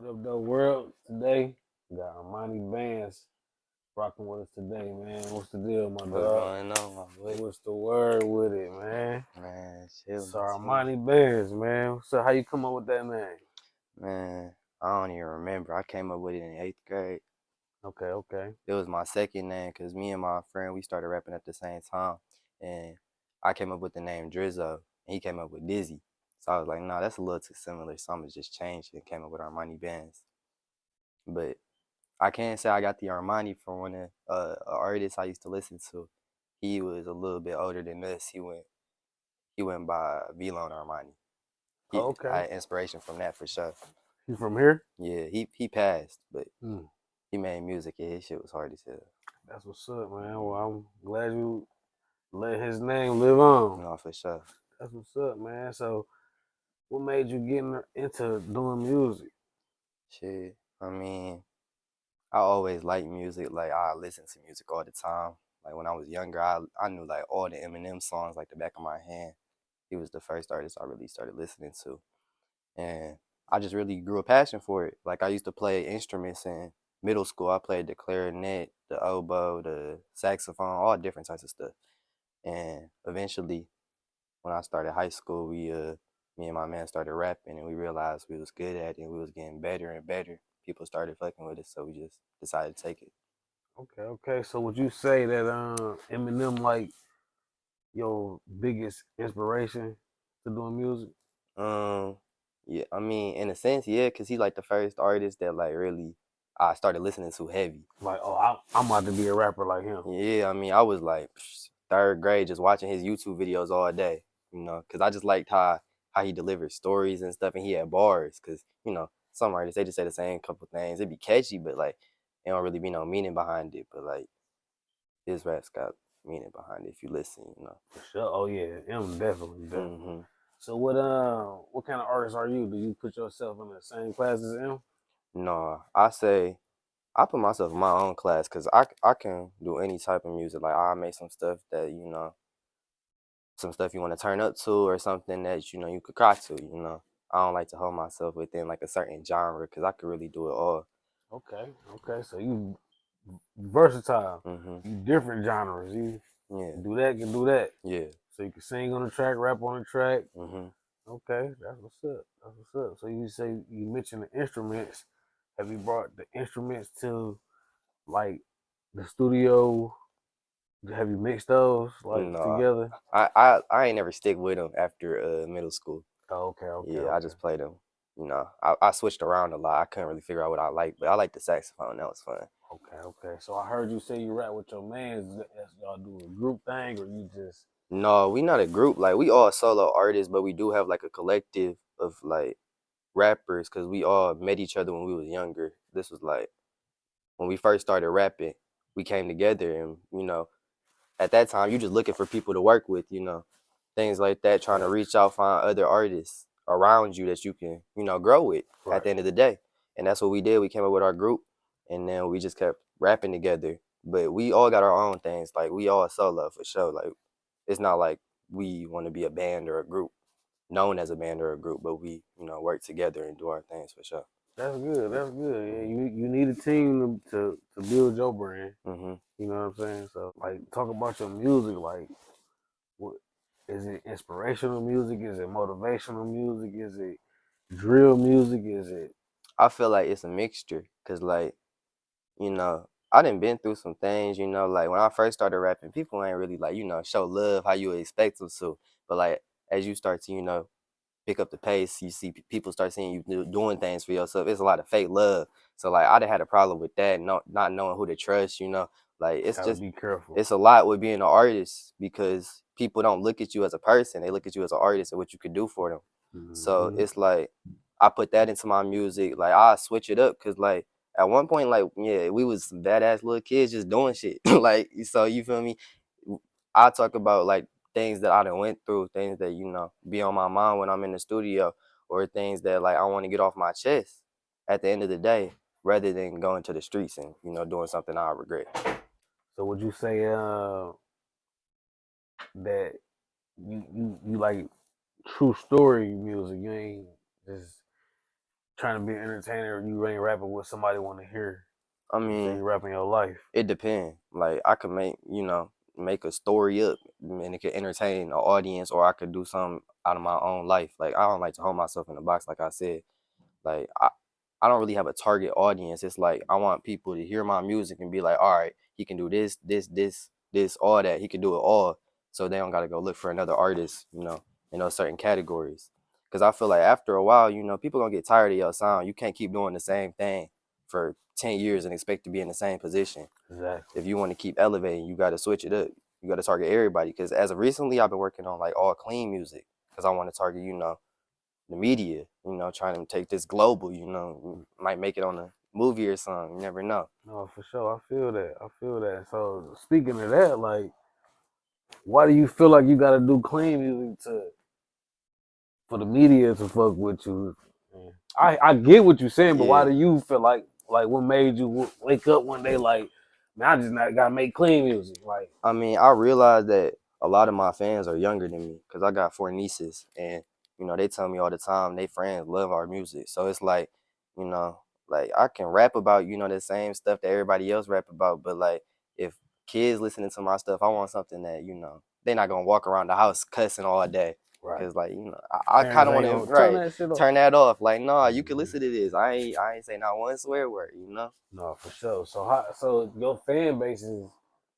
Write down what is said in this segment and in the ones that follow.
What up, though, world? Today, we got Armanibanz rocking with us today, man. What's the deal, my What's dog? going on, my boy? What's the word with it, man? Man, So chilling. Armanibanz, man. So how you come up with that name? Man, I don't even remember. I came up with it in 8th grade. Okay. It was my second name because me and my friend, we started rapping at the same time. And I came up with the name Drizzo, and he came up with Dizzy. So I was like, nah, that's a little too similar, so I'm going to just change it and came up with Armanibanz. But I can't say I got the Armani from one of an artist I used to listen to. He was a little bit older than us. He went by Vlone Armani. I Okay. had inspiration from that for sure. You from here? Yeah, he passed, but Mm, he made music and his shit was hard as hell. that's what's up, man. Well, I'm glad you let his name live on. No, for sure. That's what's up, man. So what made you get into doing music? Shit. I mean, I always liked music. Like I listened to music all the time. Like when I was younger, I knew like all the Eminem songs like the back of my hand. He was the first artist I really started listening to. And I just really grew a passion for it. Like I used to play instruments in middle school. I played the clarinet, the oboe, the saxophone, all different types of stuff. And eventually, when I started high school, me and my man started rapping, and we realized we was good at it, and we was getting better and better. People started fucking with us, so we just decided to take it. Okay. So would you say that Eminem like your biggest inspiration to doing music? Um, yeah, I mean, in a sense, yeah, cause he like the first artist that like really I started listening to heavy. Like, oh, I'm about to be a rapper like him. Yeah, I mean, I was like 3rd grade just watching his YouTube videos all day, cause I just liked how he delivered stories and stuff, and he had bars, cause some artists they just say the same couple things. It'd be catchy, but like it don't really be no meaning behind it. But like his raps got meaning behind it if you listen. For sure. Oh yeah, M definitely. hmm So what kind of artist are you? Do you put yourself in the same class as M? No, I say I put myself in my own class, cause I can do any type of music. Like I make some stuff that some stuff you want to turn up to, or something that you could cry to. I don't like to hold myself within like a certain genre because I could really do it all. Okay. So you versatile. hmm You different genres. You Yeah, can do that, can do that. yeah. So you can sing on the track, rap on the track. hmm Okay, that's what's up. That's what's up. So you say you mentioned the instruments. Have you brought the instruments to like the studio? Have you mixed those like No, together? I ain't never stick with them after middle school. Oh, Yeah, I okay. just played them. I switched around a lot. I couldn't really figure out what I liked, but I like the saxophone. That was fun. Okay. So I heard you say you rap with your mans. Y'all do a group thing, or you just No, we not a group. Like we all solo artists, but we do have like a collective of like rappers because we all met each other when we was younger. This was like when we first started rapping. We came together, and at that time you just looking for people to work with, things like that, trying to right, reach out, find other artists around you that you can grow with at right? the end of the day. And that's what we did. We came up with our group, and then we just kept rapping together. But we all got our own things. Like we all solo for sure. Like it's not like we want to be a band or a group known as a band or a group, but we work together and do our things for sure. That's good. That's good. Yeah, hmm you need a team to build your brand. hmm You know what I'm saying? So like, talk about your music. Like, what is it? Inspirational music? Is it motivational music? Is it drill music? Is it I feel like it's a mixture, cause like I done been through some things, like when I first started rapping, people ain't really like, show love how you would expect them to. But like as you start to, pick up the pace, you see people start seeing you doing things for yourself. It's a lot of fake love. So like I done had a problem with that, not knowing who to trust. Like gotta be careful? it's a lot with being an artist because people don't look at you as a person. They look at you as an artist and what you could do for them. So Hmm. it's like I put that into my music. Like I switch it up because like at one point, like yeah, we was some badass little kids just doing shit. Like so, you feel me? I talk about like things that I done went through, things that be on my mind when I'm in the studio, or things that like I want to get off my chest at the end of the day, rather than going to the streets and doing something I regret. So would you say that you like true story music? You ain't just trying to be an entertainer, you ain't rapping what somebody want to hear. I You mean, you rapping your life. it depends. Like I could make a story up and it could entertain an audience, or I could do something out of my own life. Like I don't like to hold myself in a box, like I said. Like I don't really have a target audience. It's like I want people to hear my music and be like, all right, he can do this, all that. He can do it all. So they don't gotta go look for another artist, in those certain categories. Cause I feel like after a while, people gonna get tired of your sound. You can't keep doing the same thing for 10 years and expect to be in the same position. Exactly. If you want to keep elevating, you gotta switch it up. You gotta target everybody. Cause as of recently, I've been working on like all clean music. Cause I want to target, the media, trying to take this global, might make it on a movie or something. You never know. No, for sure. I feel that. I feel that. So speaking of that, like, why do you feel like you gotta do clean music for the media to fuck with you? I get what you're saying, but why Yeah. do you feel like what made you wake up one day like, man, I just not gotta make clean music? Like, I mean, I realized that a lot of my fans are younger than me because I got 4 nieces, and they tell me all the time they friends love our music. So it's like, you know, like I can rap about the same stuff that everybody else rap about, but like if kids listening to my stuff, I want something that they're not gonna walk around the house cussing all day. right? Cause like I kind Parents of ain't want to gonna turn that shit off. turn that off. Like nah, you can listen to this. I ain't say not one swear word. No, for sure. So your fan base is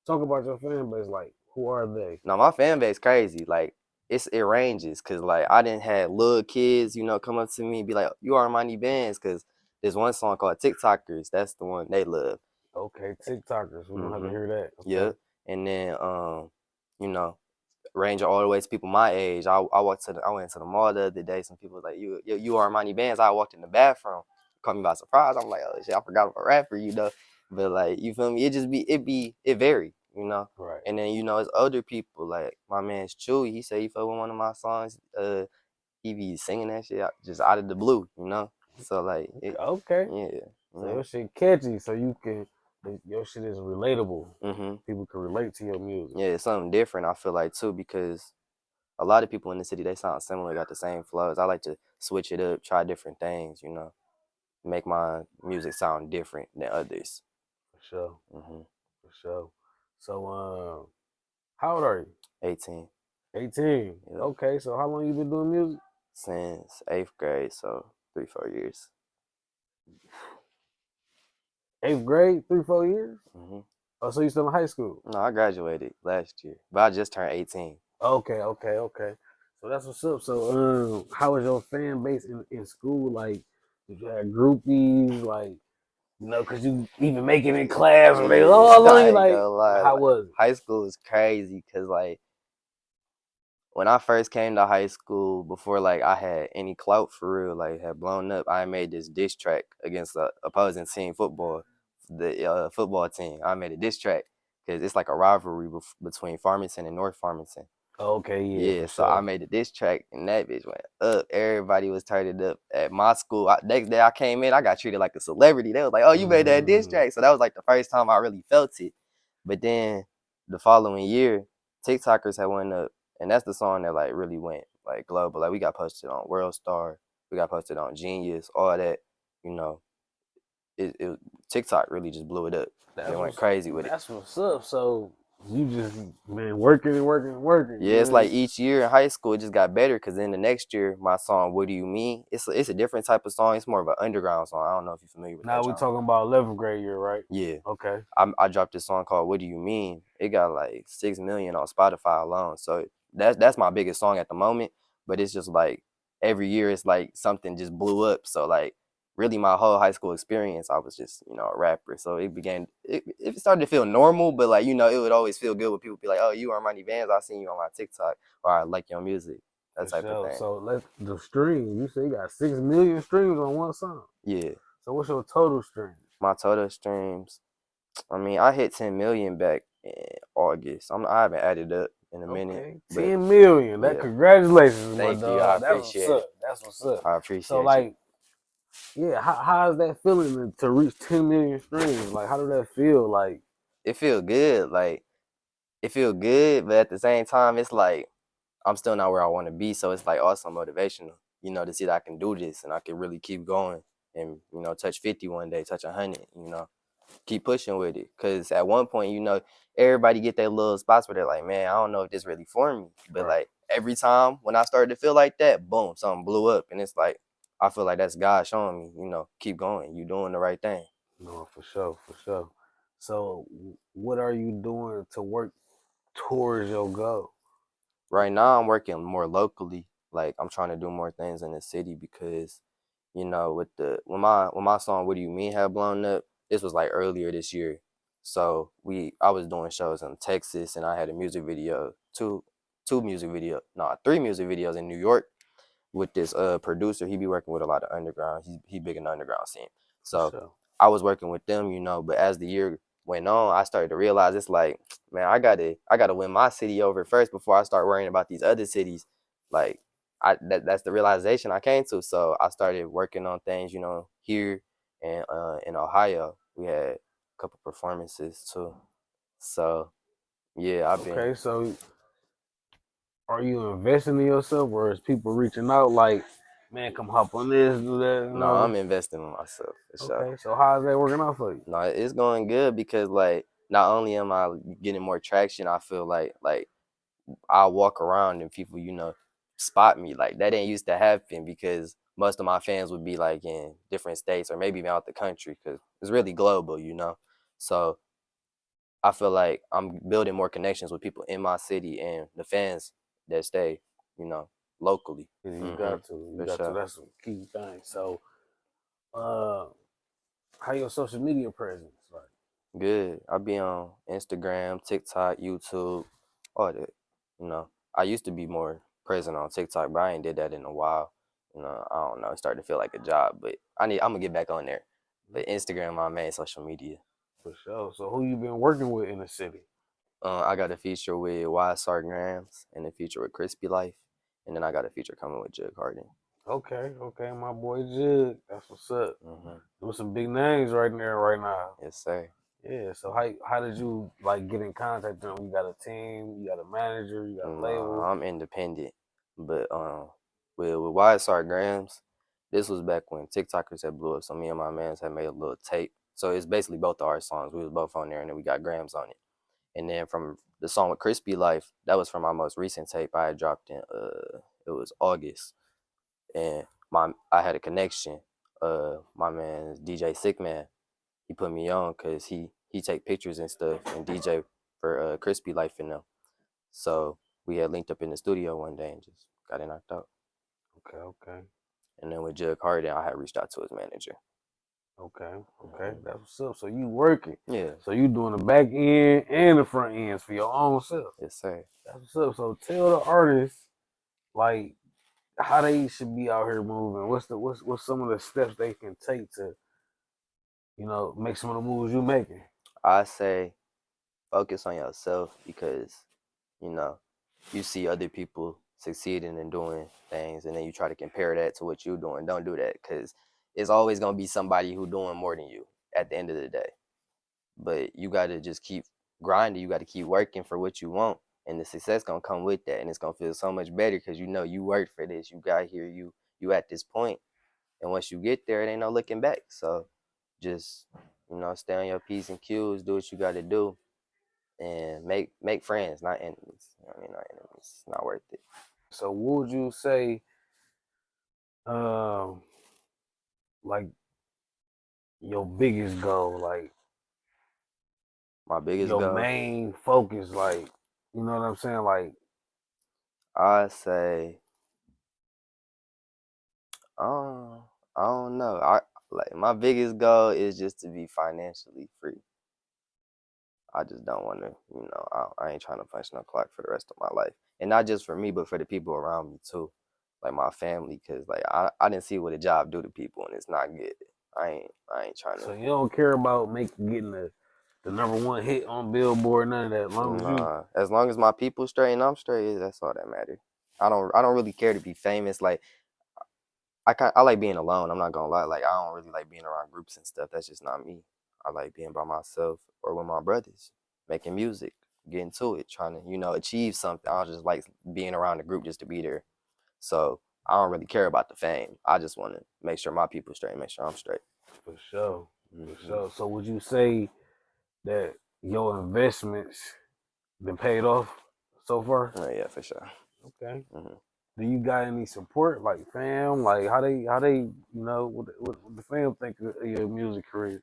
talk about your fan base. Like, who are they? Now my fan base crazy. Like it ranges. Cause like I didn't have little kids, come up to me and be like, "You are Armanibanz." Cause there's one song called TikTokers. That's the one they love. Okay, TikTokers. We're gonna have to Mm-hmm. hear that. Yeah. Okay. And then you know, ranging all the way to people my age. I went to the mall the other day. Some people was like, you are Armanibanz. I walked in the bathroom. Caught me by surprise. I'm like, oh shit, I forgot I'm a rapper. But like, you feel me? It vary. Right. And then it's older people like my man's Chewy. He said he felt with one of my songs. He be singing that shit just out of the blue. So like, Okay. yeah. So your shit catchy, so your shit is relatable. Mm-hmm. People can relate to your music. Yeah, it's something different. I feel like too because a lot of people in the city they sound similar, got the same flows. I like to switch it up, try different things. Make my music sound different than others. For sure. Mm-hmm. For sure. So how old are you? 18. 18. Yeah. Okay, so how long you been doing music? Since 8th grade, so 3-4 years. 8th grade, 3-4 years? Mm-hmm. Oh, so you still in high school? No, I graduated last year, but I just turned 18. Okay. So that's what's up. So how was your fan base in school? Like, did you have groupies? Like, cause you even make it in class or they I love you. Like, how was it? High school is crazy because like when I first came to high school, before like I had any clout for real, like had blown up, I made this diss track against the opposing team the football team. I made a diss track because it's like a rivalry between Farmington and North Farmington. Okay, Yeah, so sure. I made a diss track and that bitch went up. Everybody was turning up at my school. Next day I came in, I got treated like a celebrity. They was like, "Oh, you made that diss track." So that was like the first time I really felt it. But then the following year, TikTokers had went up, and that's the song that like really went like global. Like we got posted on World Star, we got posted on Genius, all that. You know, it TikTok really just blew it up. They went crazy with it. That's what's up. So you just been working and working and working. Yeah, it's like each year in high school it just got better because then the next year my song "What Do You Mean?" It's a different type of song. It's more of an underground song. I don't know if you're familiar with that. Now we're talking about 11th grade year, right? Yeah. Okay. I dropped this song called "What Do You Mean?" It got like 6 million on Spotify alone. So that's my biggest song at the moment. But it's just like every year it's like something just blew up. So like really my whole high school experience, I was just a rapper. So it started to feel normal, but like it would always feel good when people be like, "Oh, you are Armanibanz. I seen you on my TikTok, or I like your music." That type of thing. So the stream. You say you got 6 million streams on one song. Yeah. So what's your total streams? My total streams. I mean, I hit 10 million back in August. I haven't added up in a minute. 10 million. That congratulations, Thank my you. dog. I appreciate it. That's what's up. I appreciate it. So like, yeah, how is that feeling to reach 10 million streams? Like, how does that feel? Like, it feel good. Like, it feel good, but at the same time, it's like I'm still not where I want to be. So it's like also motivational. you know, to see that I can do this and I can really keep going and, you know, touch 50 one day, touch 100, you know, keep pushing with it. Because at one point, you know, everybody get their little spots where they're like, man, I don't know if this really for me. But like every time when I started to feel like that, boom, something blew up. And it's like, I feel like that's God showing me, you know, keep going. You doing the right thing. No, for sure, for sure. So, what are you doing to work towards your goal? Right now, I'm working more locally. Like I'm trying to do more things in the city because, you know, with the when my song "What Do You Mean" had blown up, this was like earlier this year. So I was doing shows in Texas, and I had a music video, two music video, no, three music videos in New York with this producer. He be working with a lot of underground. He big in the underground scene. So So, I was working with them, you know. But as the year went on, I started to realize it's like, man, I gotta win my city over first before I start worrying about these other cities. Like that's the realization I came to. So I started working on things, you know, here and in Ohio. We had a couple performances too. So yeah, I've been. okay, so are you investing in yourself, or is people reaching out like, man, come hop on this, do that, you No, know? I'm investing in myself for sure. Okay, so how is that working out for you? No, it's going good because like not only am I getting more traction, I feel like I walk around and people, you know, spot me. Like that didn't used to happen because most of my fans would be like in different states or maybe even out the country because it's really global, you know. So I feel like I'm building more connections with people in my city and the fans that stay, you know, locally. Yeah, you Mm-hmm. got to, you For got to. sure. That's some key things. So, uh, how your social media presence? Like, Good. I be on Instagram, TikTok, YouTube, all that. You know, I used to be more present on TikTok, but I ain't did that in a while. You know, I don't know. It's starting to feel like a job, but I'm gonna get back on there. But Instagram, my main social media. for sure. So, who you been working with in the city? I got a feature with YSR Grams and a feature with Crispy Life, and then I got a feature coming with Jug Harden. Okay, okay, my boy Jig. That's what's up. Mm-hmm. Doing some big names right there, right now. Yes, sir. Yeah. So, how did you like get in contact with them? You got a team, you got a manager, you got a No, label. I'm independent, but with YSR Grams, this was back when TikTokers had blew up. So me and my mans had made a little tape. So it's basically both of our songs. We was both on there, and then we got Grams on it. And then from the song with Crispy Life, that was from my most recent tape I had dropped in it was August, and I had a connection. My man DJ Sickman, he put me on because he take pictures and stuff and DJ for Crispy Life and them. So we had linked up in the studio one day and just got it knocked out. Okay, okay, And then with Jug Harden, I had reached out to his manager. okay, okay. That's what's up. So you working. Yeah. So you doing the back end and the front ends for your own self. Yes, sir. That's what's up. So tell the artists like how they should be out here moving. What's some of the steps they can take to, make some of the moves you making. I say focus on yourself because, you know, you see other people succeeding and doing things and then you try to compare that to what you're doing. Don't do that because it's always going to be somebody who doing more than you at the end of the day. But you got to just keep grinding. You got to keep working for what you want. And the success going to come with that. And it's going to feel so much better because you know you worked for this. You got here. You at this point. And once you get there, it ain't no looking back. So just, you know, stay on your P's and Q's. Do what you got to do. And make friends, not enemies. You know what I mean? Not enemies. It's not worth it. So what would you say, um, like your biggest goal, like My biggest your goal, main focus, like you know what I'm saying, like I say, um, I don't know. I like my biggest goal is just to be financially free. I just don't want to, you know, I ain't trying to punch no clock for the rest of my life, and not just for me, but for the people around me too, like my family, cause like I didn't see what a job do to people, and it's not good. I ain't trying so to. you don't care about getting the number one hit on Billboard, none of that. As long as you Nah, as long as my people straight and I'm straight, that's all that matters. I don't really care to be famous. Like I like being alone. I'm not gonna lie. Like I don't really like being around groups and stuff. That's just not me. I like being by myself or with my brothers, making music, getting to it, trying to, you know, achieve something. I don't just like being around a group just to be there. So I don't really care about the fame. I just want to make sure my people straight, make sure I'm straight. For sure. Mm-hmm. For sure. So would you say that your investments been paid off so far? Oh, yeah, for sure. Okay. Mm-hmm. Do you got any support, like fam? Like how they what the fam think of your music career?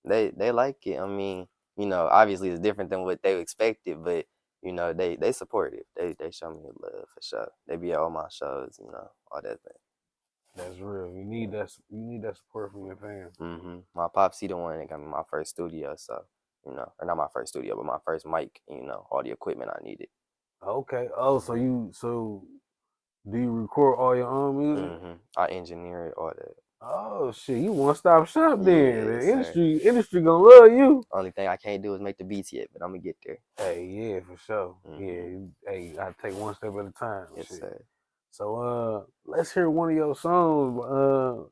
They like it. I mean, obviously it's different than what they expected, but they support it. They show me love for sure. They be at all my shows, all that thing. That's real. You need that support from your fam. Mm-hmm. My pops, he the one that got me my first studio, so or not my first studio, but my first mic. All the equipment I needed. Okay. Oh, so do you record all your own music? Mm-hmm. I engineer it, all that. Oh shit, you one stop shop then. Yeah, The industry gonna love you. Only thing I can't do is make the beats yet, but I'm gonna get there. Hey, yeah, for sure. Mm-hmm. Yeah, hey, I take one step at a time. Yes, shit. sir. So let's hear one of your songs.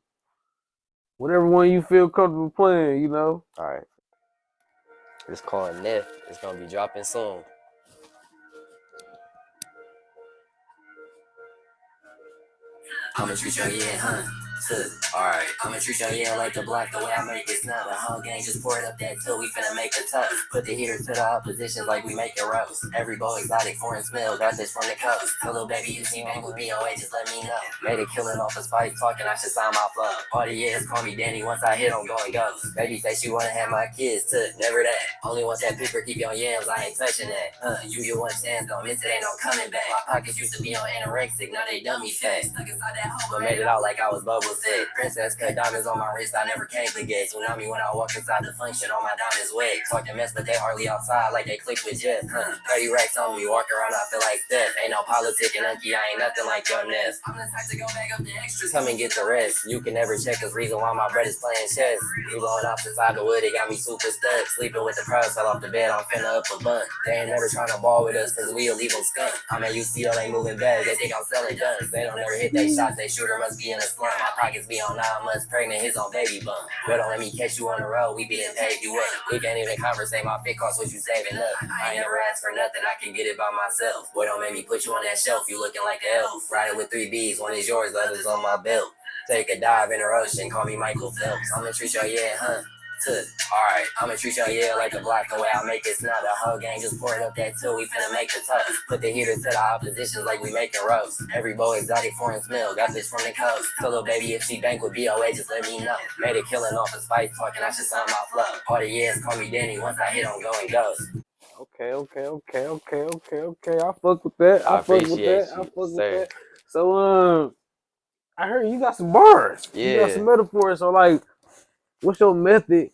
Whatever one you feel comfortable playing, All right. It's called Neff. It's gonna be dropping soon. I'ma treat your alright. I'ma treat your like the block the way I make it snap. The whole gang just pour it up that till we finna make it tough. Put the heater to the opposition like we make it roast. Every bowl exotic foreign smell, got this from the coast. So little baby, you see bang with BOA, just let me know. Made a killing off of spice talking, I should sign my flow. All the years call me Danny, once I hit I'm going ghost. Baby say she wanna have my kids too, never that. Only once that paper keep your yams, I ain't touching that. You get one chance, don't miss it, ain't no coming back. My pockets used to be on anorexic, now they dummy fat. Stuck inside that hole, but made it out like I was bubble sick. Princess cut diamonds on my wrist, I never came to get. Tsunami when I walk inside the function, on my diamonds wet. Talking mess, but they hardly outside like they click with Jeff. 30 racks on me, walk around, I feel like Steph. Ain't no politic and unky, I ain't nothing like your nest. I'm the type to go back up the extras, come and get the rest. You can never check, cause reason why my bread is playing chess. We blowing off inside the wood, it got me super stuck. Sleeping with the pros, fell off the bed, I'm finna up a bunt. They ain't never tryna ball with us, cause we'll leave them skunk. I'm at UCLA moving bags, they think I'm selling guns. They don't ever hit they shots, they shooter must be in a slum. My pockets be on 9 months pregnant, his on baby bump. But don't let me catch you on the road, we be done paid you up. We can't even conversate, my fit cost what you saving up. I ain't never asked for nothing, I can get it by myself. Boy, don't make me put you on that shelf, you looking like an elf. Riding with 3 Bs, one is yours, the other's on my belt. Take a dive in the ocean, call me Michael Phelps. I'ma treat your alright, I'ma treat your like the block the way I make it snap. The whole gang just pour it up that till we finna make the tough. Put the heater to the opposition like we making roast. Every boy exotic foreign smell, got this from the coast. So little baby, if she bank with BOA, just let me know. Made a killing off of spice talking, I should sign my flow. All the years call me Danny, once I hit I'm going ghost. Okay. I fuck with that. I fuck with that. So I heard you got some bars. Yeah. You got some metaphors. So like, what's your method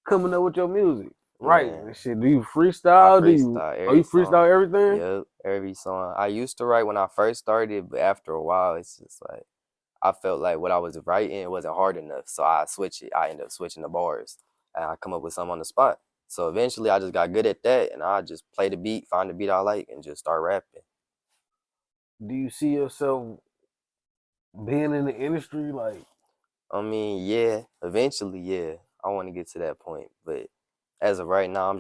coming up with your music? Right. Shit. Do you freestyle? You freestyle everything? Yep, every song. I used to write when I first started, but after a while, it's just like I felt like what I was writing wasn't hard enough, so I switch it. I end up switching the bars, and I come up with something on the spot. So eventually, I just got good at that, and I just play the beat, find the beat I like, and just start rapping. Do you see yourself being in the industry? Like, I mean, yeah, eventually, yeah, I want to get to that point, but as of right now, I'm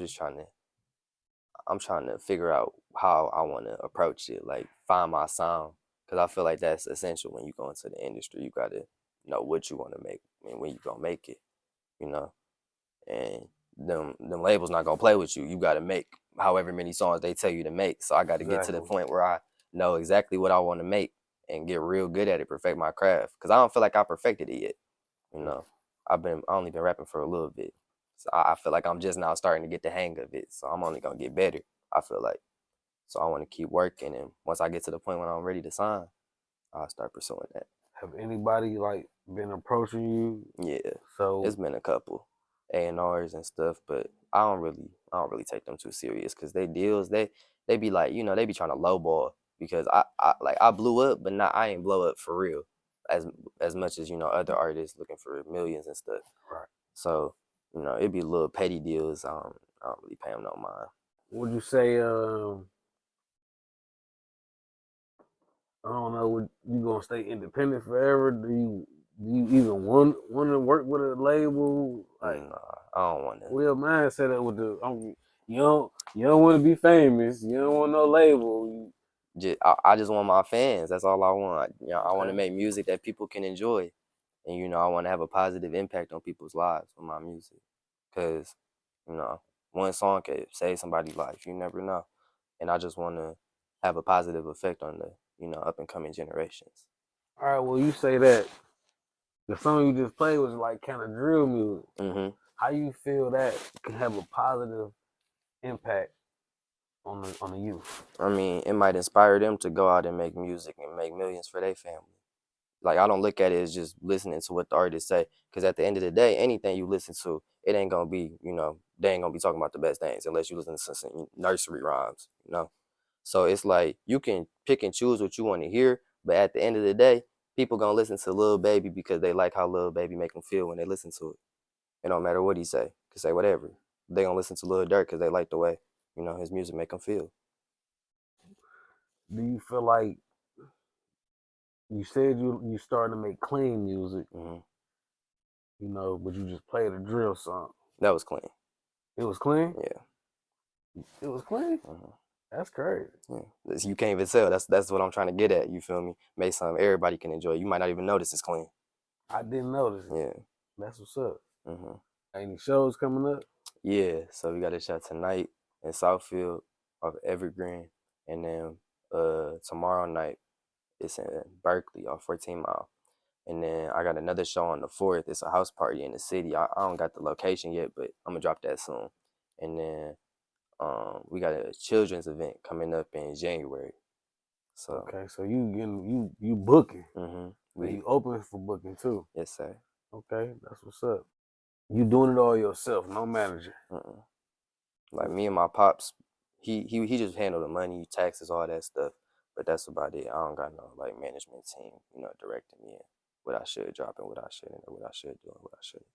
trying to figure out how I want to approach it, like find my sound, because I feel like that's essential when you go into the industry. You got to know what you want to make and when you gonna make it, and them labels not gonna play with you. You got to make however many songs they tell you to make. So I got to get to the point where I know exactly what I want to make and get real good at it, perfect my craft, because I don't feel like I perfected it yet. I only been rapping for a little bit. So I feel like I'm just now starting to get the hang of it. So I'm only going to get better, I feel like. So I want to keep working. And once I get to the point when I'm ready to sign, I'll start pursuing that. Have anybody like been approaching you? Yeah. So it's been a couple A&Rs and stuff, but I don't really take them too serious, because they deals, they be like, they be trying to lowball, because I blew up, but I ain't blow up for real as much as, other artists looking for millions and stuff. Right. So, it'd be little petty deals. I don't really pay them no mind. Would you say, I don't know, would you gonna stay independent forever? Do you even want to work with a label? Like, nah, I don't want to. Well, mine said that with the you don't want to be famous. You don't want no label. I just want my fans. That's all I want. You know, I want to Okay. make music that people can enjoy, and you know, I want to have a positive impact on people's lives with my music, because you know, one song could save somebody's life. You never know, and I just want to have a positive effect on the up and coming generations. All right. Well, you say that the song you just played was like kind of drill music. Hmm. How you feel that can have a positive impact on the youth? I mean, it might inspire them to go out and make music and make millions for their family. Like, I don't look at it as just listening to what the artists say, because at the end of the day, anything you listen to, it ain't gonna be, they ain't gonna be talking about the best things unless you listen to some nursery rhymes. So it's like you can pick and choose what you want to hear, but at the end of the day, people gonna listen to Lil Baby because they like how Lil Baby make them feel when they listen to it. It don't matter what he say, could say whatever. They gonna listen to Lil Durk because they like the way his music make them feel. Do you feel like you said you started to make clean music, Hmm. but you just played a drill song? That was clean. It was clean. Yeah. It was clean. Hmm. That's crazy. Yeah. You can't even tell. That's what I'm trying to get at. You feel me? Make something everybody can enjoy. You might not even notice it's clean. I didn't notice it. Yeah. That's what's up. Hmm. Any shows coming up? Yeah. So we got a shot tonight in Southfield off Evergreen, and then tomorrow night it's in Berkeley off 14 Mile. And then I got another show on the 4th. It's a house party in the city. I don't got the location yet, but I'm gonna drop that soon. And then we got a children's event coming up in January. So Okay, so you booking. hmm And you open for booking too. yes, sir. Okay, that's what's up. You doing it all yourself, no manager. Mm-mm. Like me and my pops, he just handle the money, taxes, all that stuff. But that's about it. I don't got no like management team, directing me in what I should drop and what I shouldn't, or what I should do and what I shouldn't.